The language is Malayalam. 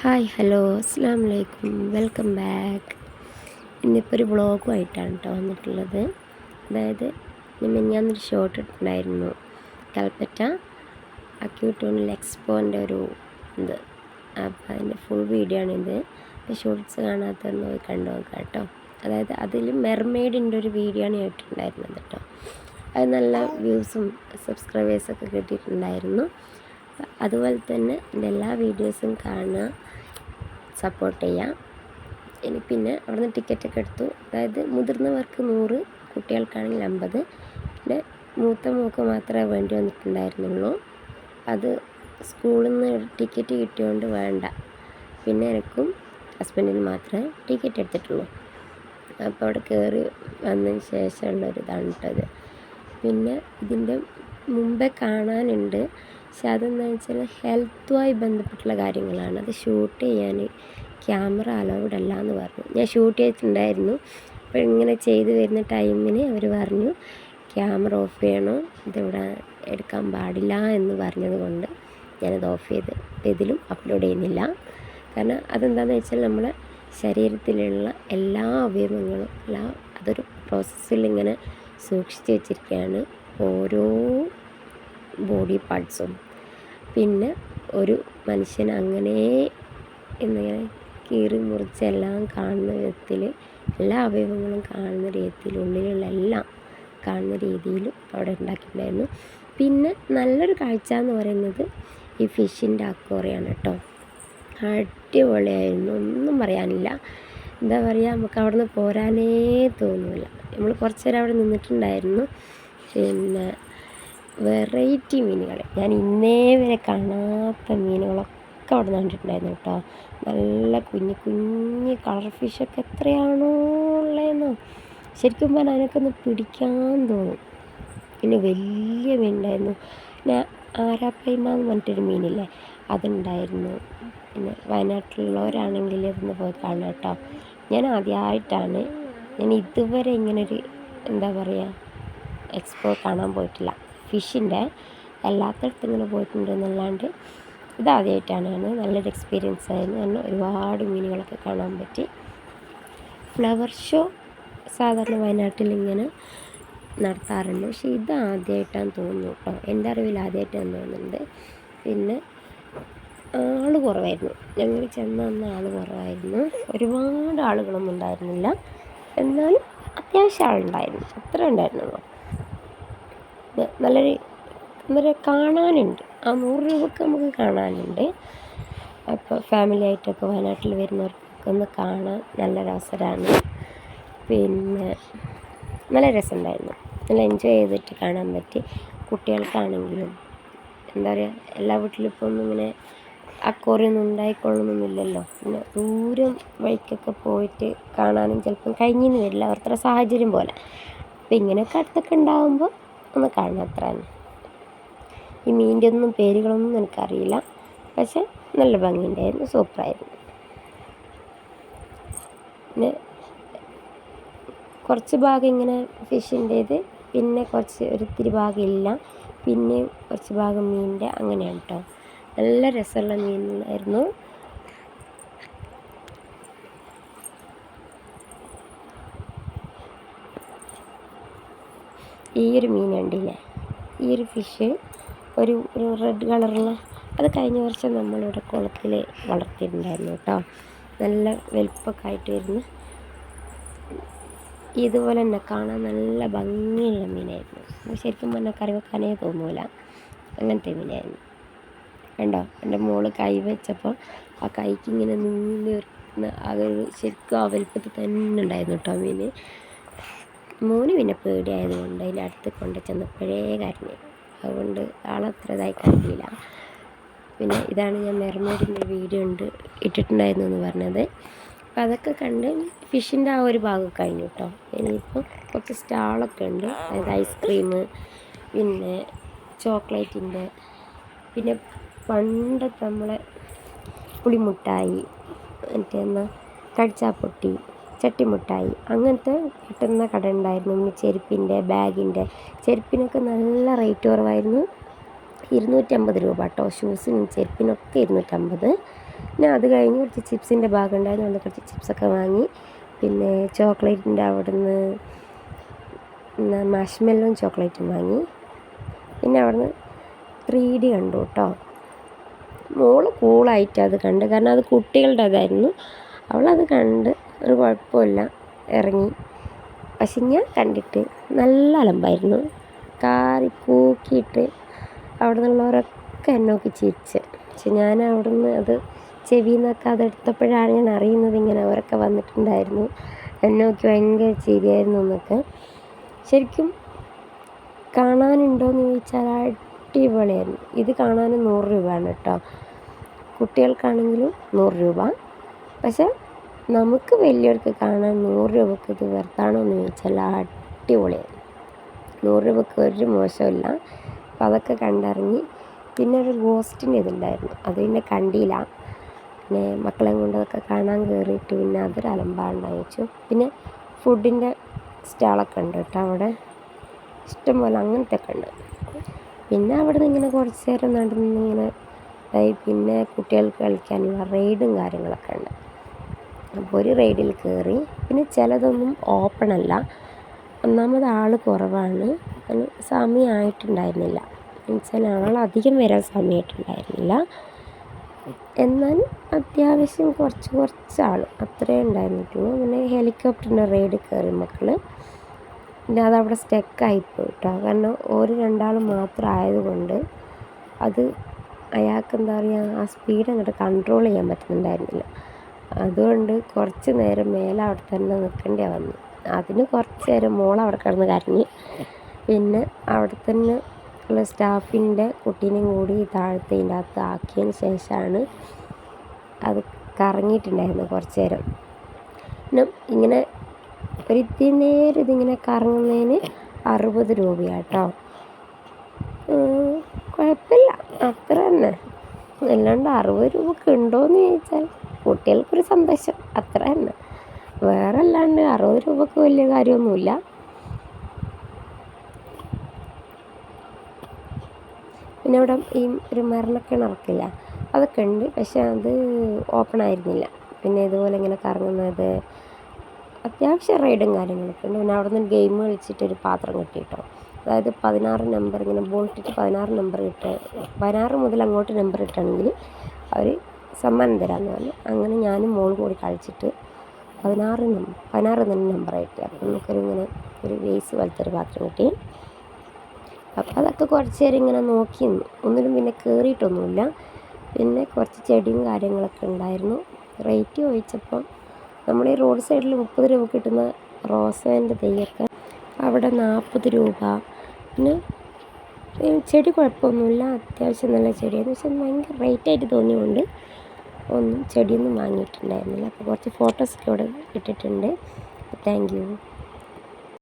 ഹായ് ഹലോ അസ്സാം വലൈക്കും വെൽക്കം ബാക്ക്. ഇന്നിപ്പോൾ ഒരു വ്ളോഗുമായിട്ടാണ് കേട്ടോ വന്നിട്ടുള്ളത്. അതായത് ഞാനൊരു ഷോർട്ട് ഇട്ടിട്ടുണ്ടായിരുന്നു കൽപ്പറ്റ അക്യൂട്ടോണിൽ എക്സ്പോൻ്റെ ഒരു ഇത്. അപ്പോൾ അതിൻ്റെ ഫുൾ വീഡിയോ ആണിത്. അപ്പോൾ ഷോർട്സ് കാണാത്തൊന്ന് പോയി കണ്ടു നോക്കാം കേട്ടോ. അതായത് അതിൽ മെർമെയ്ഡിൻ്റെ ഒരു വീഡിയോ ആണ് ഇട്ടിട്ടുണ്ടായിരുന്നത് കേട്ടോ. അത് നല്ല വ്യൂസും സബ്സ്ക്രൈബേഴ്സൊക്കെ കിട്ടിയിട്ടുണ്ടായിരുന്നു. അതുപോലെ തന്നെ എൻ്റെ എല്ലാ വീഡിയോസും കാണുക, സപ്പോർട്ട് ചെയ്യാം. ഇനി പിന്നെ അവിടുന്ന് ടിക്കറ്റൊക്കെ എടുത്തു. അതായത് മുതിർന്നവർക്ക് 100, കുട്ടികൾക്കാണെങ്കിൽ 50. പിന്നെ മൂത്ത മോൾക്ക് മാത്രമേ വേണ്ടി വന്നിട്ടുണ്ടായിരുന്നുള്ളൂ. അത് സ്കൂളിൽ നിന്ന് ടിക്കറ്റ് കിട്ടിയോണ്ട് വേണ്ട. പിന്നെ എനിക്കും ഹസ്ബൻഡിന് മാത്രമേ ടിക്കറ്റ് എടുത്തിട്ടുള്ളൂ. അപ്പോൾ അവിടെ കയറി വന്നതിന് ശേഷമുള്ളൊരിതാണ് കേട്ടത്. പിന്നെ ഇതിൻ്റെ മുമ്പേ കാണാനുണ്ട്, പക്ഷെ അതെന്താണെന്ന് വെച്ചാൽ ഹെൽത്തുമായി ബന്ധപ്പെട്ടുള്ള കാര്യങ്ങളാണ്. അത് ഷൂട്ട് ചെയ്യാൻ ക്യാമറ അലൗഡ് അല്ല എന്ന് പറഞ്ഞു. ഞാൻ ഷൂട്ട് ചെയ്തിട്ടുണ്ടായിരുന്നു. അപ്പോൾ ഇങ്ങനെ ചെയ്ത് വരുന്ന ടൈമിന് അവർ പറഞ്ഞു ക്യാമറ ഓഫ് ചെയ്യണോ, ഇതിവിടെ എടുക്കാൻ പാടില്ല എന്ന് പറഞ്ഞത് കൊണ്ട് ഞാനത് ഓഫ് ചെയ്ത് ഇതിലും അപ്ലോഡ് ചെയ്യുന്നില്ല. കാരണം അതെന്താണെന്ന് വെച്ചാൽ നമ്മളെ ശരീരത്തിലുള്ള എല്ലാ അവയവങ്ങളും അതൊരു പ്രോസസ്സിൽ ഇങ്ങനെ സൂക്ഷിച്ച് വെച്ചിരിക്കുകയാണ്, ഓരോ ബോഡി പാർട്സും. പിന്നെ ഒരു മനുഷ്യൻ അങ്ങനെ എന്നിങ്ങനെ കീറി മുറിച്ചെല്ലാം കാണുന്ന വിധത്തിൽ, എല്ലാ അവയവങ്ങളും കാണുന്ന രീതിയിൽ, ഉള്ളിലുള്ള എല്ലാം കാണുന്ന രീതിയിലും അവിടെ ഉണ്ടാക്കിയിട്ടുണ്ടായിരുന്നു. പിന്നെ നല്ലൊരു കാഴ്ച എന്ന് പറയുന്നത് ഈ ഫിഷിൻ്റെ അക്വേറിയമാണ് കേട്ടോ. അടിപൊളിയായിരുന്നു, ഒന്നും പറയാനില്ല. എന്താ പറയുക, നമുക്ക് അവിടെ നിന്ന് പോരാനേ തോന്നില്ല. നമ്മൾ കുറച്ച് നേരം അവിടെ നിന്നിട്ടുണ്ടായിരുന്നു. പിന്നെ വെറൈറ്റി മീനുകൾ, ഞാൻ ഇന്നേ വരെ കാണാത്ത മീനുകളൊക്കെ അവിടെ നിന്ന് കണ്ടിട്ടുണ്ടായിരുന്നു കേട്ടോ. നല്ല കുഞ്ഞ് കുഞ്ഞ് കളർ ഫിഷൊക്കെ എത്രയാണോ ഉള്ളതെന്നോ, ശരിക്കും പറഞ്ഞാൽ അതിനൊക്കെ ഒന്ന് പിടിക്കാൻ തോന്നും. പിന്നെ വലിയ മീനുണ്ടായിരുന്നു. പിന്നെ ആരാപ്പയ്മ എന്ന് പറഞ്ഞിട്ടൊരു മീനില്ലേ, അതുണ്ടായിരുന്നു. പിന്നെ വയനാട്ടിലുള്ളവരാണെങ്കിൽ ഇതൊന്ന് പോയി കാണാം കേട്ടോ. ഞാൻ ആദ്യമായിട്ടാണ്, ഞാൻ ഇതുവരെ ഇങ്ങനൊരു എന്താ പറയുക എക്സ്പോ കാണാൻ പോയിട്ടില്ല. ഫിഷിൻ്റെ എല്ലാത്തിടത്തും ഇങ്ങനെ പോയിട്ടുണ്ട് എന്നല്ലാണ്ട് ഇതാദ്യമായിട്ടാണ്. നല്ലൊരു എക്സ്പീരിയൻസ് ആയിരുന്നു. കാരണം ഒരുപാട് മീനുകളൊക്കെ കാണാൻ പറ്റി. ഫ്ലവർ ഷോ സാധാരണ വയനാട്ടിൽ ഇങ്ങനെ നടത്താറുണ്ട്, പക്ഷേ ഇത് ആദ്യമായിട്ടാണ് തോന്നുന്നു കേട്ടോ. എൻ്റെ അറിവിൽ ആദ്യമായിട്ടാണ് തോന്നുന്നുണ്ട്. പിന്നെ ആൾ കുറവായിരുന്നു, ഞങ്ങൾ ചെന്ന് വന്ന ആൾ കുറവായിരുന്നു. ഒരുപാട് ആളുകളൊന്നും ഉണ്ടായിരുന്നില്ല, എന്നാലും അത്യാവശ്യം ആളുണ്ടായിരുന്നു, അത്ര ഉണ്ടായിരുന്നുള്ളൂ. നല്ലൊരു കാണാനുണ്ട്. ആ 100 രൂപക്ക് നമുക്ക് കാണാനുണ്ട്. അപ്പോൾ ഫാമിലി ആയിട്ടൊക്കെ വയനാട്ടിൽ വരുന്നവർക്കൊക്കെ ഒന്ന് കാണാൻ നല്ലൊരവസരമാണ്. പിന്നെ നല്ല രസമുണ്ടായിരുന്നു, നല്ല എൻജോയ് ചെയ്തിട്ട് കാണാൻ പറ്റി. കുട്ടികൾക്കാണെങ്കിലും എന്താ പറയുക, എല്ലാ വീട്ടിലും ഇപ്പോൾ ഒന്നും ഇങ്ങനെ അക്വേറിയൊന്നും ഉണ്ടായിക്കൊള്ളണമെന്നില്ലല്ലോ. പിന്നെ ദൂരം വഴിക്കൊക്കെ പോയിട്ട് കാണാനും ചിലപ്പം കഴിഞ്ഞെന്ന് വരില്ല, അവരുടെ സാഹചര്യം പോലെ. അപ്പം ഇങ്ങനെയൊക്കെ അടുത്തൊക്കെ ഉണ്ടാകുമ്പോൾ ഒന്ന് കാണാൻ അത്ര തന്നെ. ഈ മീനിൻ്റെ ഒന്നും പേരുകളൊന്നും എനിക്കറിയില്ല, പക്ഷെ നല്ല ഭംഗിയുണ്ടായിരുന്നു, സൂപ്പറായിരുന്നു. പിന്നെ കുറച്ച് ഭാഗം ഇങ്ങനെ ഫിഷിൻ്റേത്, പിന്നെ ഒരിത്തിരി ഭാഗം ഇല്ല, പിന്നെ കുറച്ച് ഭാഗം മീനിൻ്റെ, അങ്ങനെയാണ് കേട്ടോ. നല്ല രസമുള്ള മീനായിരുന്നു. ഈ ഒരു മീൻ കണ്ടില്ലേ, ഈ ഒരു ഫിഷ് ഒരു റെഡ് കളറുള്ള, അത് കഴിഞ്ഞ വർഷം നമ്മളിവിടെ കുളത്തിൽ വളർത്തിയിട്ടുണ്ടായിരുന്നു കേട്ടോ. നല്ല വലുപ്പമൊക്കെ ആയിട്ട് വരുന്നു. ഇതുപോലെ തന്നെ കാണാൻ നല്ല ഭംഗിയുള്ള മീനായിരുന്നു. ശരിക്കും പറഞ്ഞാൽ കറി വെക്കാനേ തോന്നൂല, അങ്ങനത്തെ മീനായിരുന്നു. കണ്ടോ, എൻ്റെ മോള് കൈ വെച്ചപ്പോൾ ആ കൈക്ക് ഇങ്ങനെ നീങ്ങി വരുന്ന ആ ഒരു ശരിക്കും ആ വലുപ്പത്തിൽ തന്നെ ഉണ്ടായിരുന്നു കേട്ടോ മീൻ. മോന് പിന്നെ പേടിയായതുകൊണ്ട് അതിൻ്റെ അടുത്ത് കൊണ്ട് ചെന്നപ്പോഴേ കരഞ്ഞു, അതുകൊണ്ട് ആളത്ര ഇതായി കരഞ്ഞില്ല. പിന്നെ ഇതാണ് ഞാൻ മെർമെയ്ഡിൻ്റെ വീഡിയോ ഇട്ടിട്ടുണ്ടായിരുന്നു എന്ന് പറഞ്ഞത്. അപ്പോൾ അതൊക്കെ കണ്ട് ഫിഷിൻ്റെ ആ ഒരു ഭാഗം കഴിഞ്ഞു കേട്ടോ. ഇനിയിപ്പോൾ കുറച്ച് സ്റ്റാളൊക്കെ ഉണ്ട്, അതായത് ഐസ്ക്രീം, പിന്നെ ചോക്ലേറ്റിൻ്റെ, പിന്നെ പണ്ടത്തെ നമ്മളെ പുളിമുട്ടായി, മറ്റേ കടിച്ചാപ്പൊട്ടി, ചട്ടിമുട്ടായി, അങ്ങനത്തെ കിട്ടുന്ന കട ഉണ്ടായിരുന്നു. പിന്നെ ചെരുപ്പിൻ്റെ, ബാഗിൻ്റെ, ചെരുപ്പിനൊക്കെ നല്ല റേറ്റ് കുറവായിരുന്നു. 250 രൂപ കേട്ടോ, ഷൂസിനും ചെരുപ്പിനൊക്കെ 250. പിന്നെ അത് കഴിഞ്ഞ് കുറച്ച് ചിപ്സിൻ്റെ ഭാഗം ഉണ്ടായിരുന്നു, അതുകൊണ്ട് കുറച്ച് ചിപ്സൊക്കെ വാങ്ങി. പിന്നെ ചോക്ലേറ്റിൻ്റെ അവിടെ നിന്ന് മാഷ്മെല്ലോയും ചോക്ലേറ്റും വാങ്ങി. പിന്നെ അവിടുന്ന് 3D കണ്ടു കേട്ടോ. മോള് കൂളായിട്ട് അത് കണ്ട്, കാരണം അത് കുട്ടികളുടേതായിരുന്നു. അവളത് കണ്ട് ഒരു കുഴപ്പമില്ല ഇറങ്ങി. പക്ഷെ ഞാൻ കണ്ടിട്ട് നല്ല അലമ്പായിരുന്നു. കാറി കൂക്കിയിട്ട് അവിടെ നിന്നുള്ളവരൊക്കെ എന്നെ നോക്കി ചിരിച്ച്. പക്ഷെ ഞാൻ അവിടെ നിന്ന് അത് ചെവിയിൽ നിന്നൊക്കെ അതെടുത്തപ്പോഴാണ് ഞാൻ അറിയുന്നത് ഇങ്ങനെ അവരൊക്കെ വന്നിട്ടുണ്ടായിരുന്നു. എന്നെ നോക്കി ഭയങ്കര ചിരിയായിരുന്നു എന്നൊക്കെ. ശരിക്കും കാണാനുണ്ടോയെന്ന് ചോദിച്ചാൽ അടിപൊളിയായിരുന്നു. ഇത് കാണാൻ 100 രൂപയാണ് കേട്ടോ. കുട്ടികൾക്കാണെങ്കിലും 100 രൂപ. പക്ഷെ നമുക്ക് വലിയവർക്ക് കാണാൻ 100 രൂപക്ക് ഇത് വെറുതാണോ എന്ന് ചോദിച്ചാൽ അടിപൊളിയായിരുന്നു. 100 രൂപക്ക് ഒരു മോശമില്ല. അപ്പോൾ അതൊക്കെ കണ്ടിറങ്ങി. പിന്നെ ഒരു ഗോസ്റ്റിൻ്റെ ഇതുണ്ടായിരുന്നു, അത് പിന്നെ കണ്ടില്ല. പിന്നെ മക്കളെ കൊണ്ട് അതൊക്കെ കാണാൻ കയറിയിട്ട് പിന്നെ അതൊരു അലമ്പാണ്ടായി വെച്ചു. പിന്നെ ഫുഡിൻ്റെ സ്റ്റാളൊക്കെ ഉണ്ട് കേട്ടോ അവിടെ, ഇഷ്ടംപോലെ അങ്ങനത്തെ ഒക്കെ ഉണ്ട്. പിന്നെ അവിടെ നിന്ന് ഇങ്ങനെ കുറച്ച് നേരം നടന്നിങ്ങനെ പിന്നെ കുട്ടികൾക്ക് കളിക്കാനുള്ള റൈഡും കാര്യങ്ങളൊക്കെ ഉണ്ട്. അപ്പോൾ ഒരു റൈഡിൽ കയറി. പിന്നെ ചിലതൊന്നും ഓപ്പൺ അല്ല, ഒന്നാമത് ആൾ കുറവാണ്, സമയമായിട്ടുണ്ടായിരുന്നില്ല. എന്നുവെച്ചാൽ ആളധികം വരാൻ സമയമായിട്ടുണ്ടായിരുന്നില്ല. എന്നാലും അത്യാവശ്യം കുറച്ച് ആൾ അത്രേ ഉണ്ടായിരുന്നിട്ടുള്ളൂ. പിന്നെ ഹെലികോപ്റ്ററിൻ്റെ റൈഡ് കയറി മക്കൾ. പിന്നെ അതവിടെ സ്റ്റക്കായിപ്പോയി കേട്ടോ, കാരണം ഒരു 2 ആൾ മാത്രം ആയതുകൊണ്ട് അത് അയാൾക്ക് എന്താ പറയുക, ആ സ്പീഡ് അങ്ങോട്ട് കൺട്രോൾ ചെയ്യാൻ പറ്റുന്നുണ്ടായിരുന്നില്ല. അതുകൊണ്ട് കുറച്ച് നേരം മേലെ അവിടെ തന്നെ നിൽക്കേണ്ടി വന്നു. അതിന് കുറച്ച് നേരം മോളവിടെ കിടന്ന് കരഞ്ഞ്. പിന്നെ അവിടെ തന്നെ ഉള്ള സ്റ്റാഫിൻ്റെ കുട്ടീനെയും കൂടി താഴത്തതിൻ്റെ അകത്ത് ആക്കിയതിന് ശേഷമാണ് അത് കറങ്ങിയിട്ടുണ്ടായിരുന്നത് കുറച്ച് നേരം. പിന്നെ ഇങ്ങനെ ഒരിത്തിരി നേരം ഇതിങ്ങനെ കറങ്ങുന്നതിന് 60 രൂപയാണ് കേട്ടോ. കുഴപ്പമില്ല, അത്ര തന്നെ. അല്ലാണ്ട് 60 രൂപക്ക് ഉണ്ടോയെന്ന് ചോദിച്ചാൽ കുട്ടികൾക്കൊരു സന്തോഷം, അത്ര തന്നെ. വേറെ അല്ലാണ്ട് 60 രൂപക്ക് വലിയ കാര്യമൊന്നുമില്ല. പിന്നെ ഇവിടെ ഈ ഒരു മരണക്കിണറൊക്കെയില്ല, അതൊക്കെ ഉണ്ട്. പക്ഷെ അത് ഓപ്പൺ ആയിരുന്നില്ല. പിന്നെ ഇതുപോലെ ഇങ്ങനെ കറങ്ങുന്നത്, അത്യാവശ്യം റൈഡും കാര്യങ്ങളൊക്കെ ഉണ്ട്. പിന്നെ അവിടെ നിന്ന് ഗെയിം കളിച്ചിട്ടൊരു പാത്രം കിട്ടി കേട്ടോ. അതായത് 16 നമ്പർ ഇങ്ങനെ ബോൾട്ടിട്ട് 16 നമ്പർ ഇട്ട് 16 മുതൽ അങ്ങോട്ട് നമ്പർ ഇട്ടാണെങ്കിൽ അവർ സമ്മാനം തരാമെന്ന് പറഞ്ഞു. അങ്ങനെ ഞാനും മോളും കൂടി കളിച്ചിട്ട് 16 തന്നെ നമ്പറായിട്ട്. അപ്പം നമുക്കൊരിങ്ങനെ ഒരു വേസ് പോലത്തെ ഒരു പാത്രം കിട്ടി. അപ്പോൾ അതൊക്കെ കുറച്ച് നേരം ഇങ്ങനെ നോക്കി നിന്നു. ഒന്നിലും പിന്നെ കയറിയിട്ടൊന്നുമില്ല. പിന്നെ കുറച്ച് ചെടിയും കാര്യങ്ങളൊക്കെ ഉണ്ടായിരുന്നു. റേറ്റ് ചോദിച്ചപ്പം നമ്മൾ ഈ റോഡ് സൈഡിൽ 30 രൂപ കിട്ടുന്ന റോസേൻ്റെ തൈയൊക്കെ അവിടെ 40 രൂപ. പിന്നെ ചെടി കുഴപ്പമൊന്നുമില്ല, അത്യാവശ്യം നല്ല ചെടിയായിരുന്നു. പക്ഷെ ഭയങ്കര റേറ്റായിട്ട് തോന്നിയതുകൊണ്ട് ചെടിയൊന്നും വാങ്ങിയിട്ടുണ്ടായിരുന്നില്ല. അപ്പോൾ കുറച്ച് ഫോട്ടോസൊക്കെ ഇവിടെ ഇട്ടിട്ടുണ്ട്. Thank you.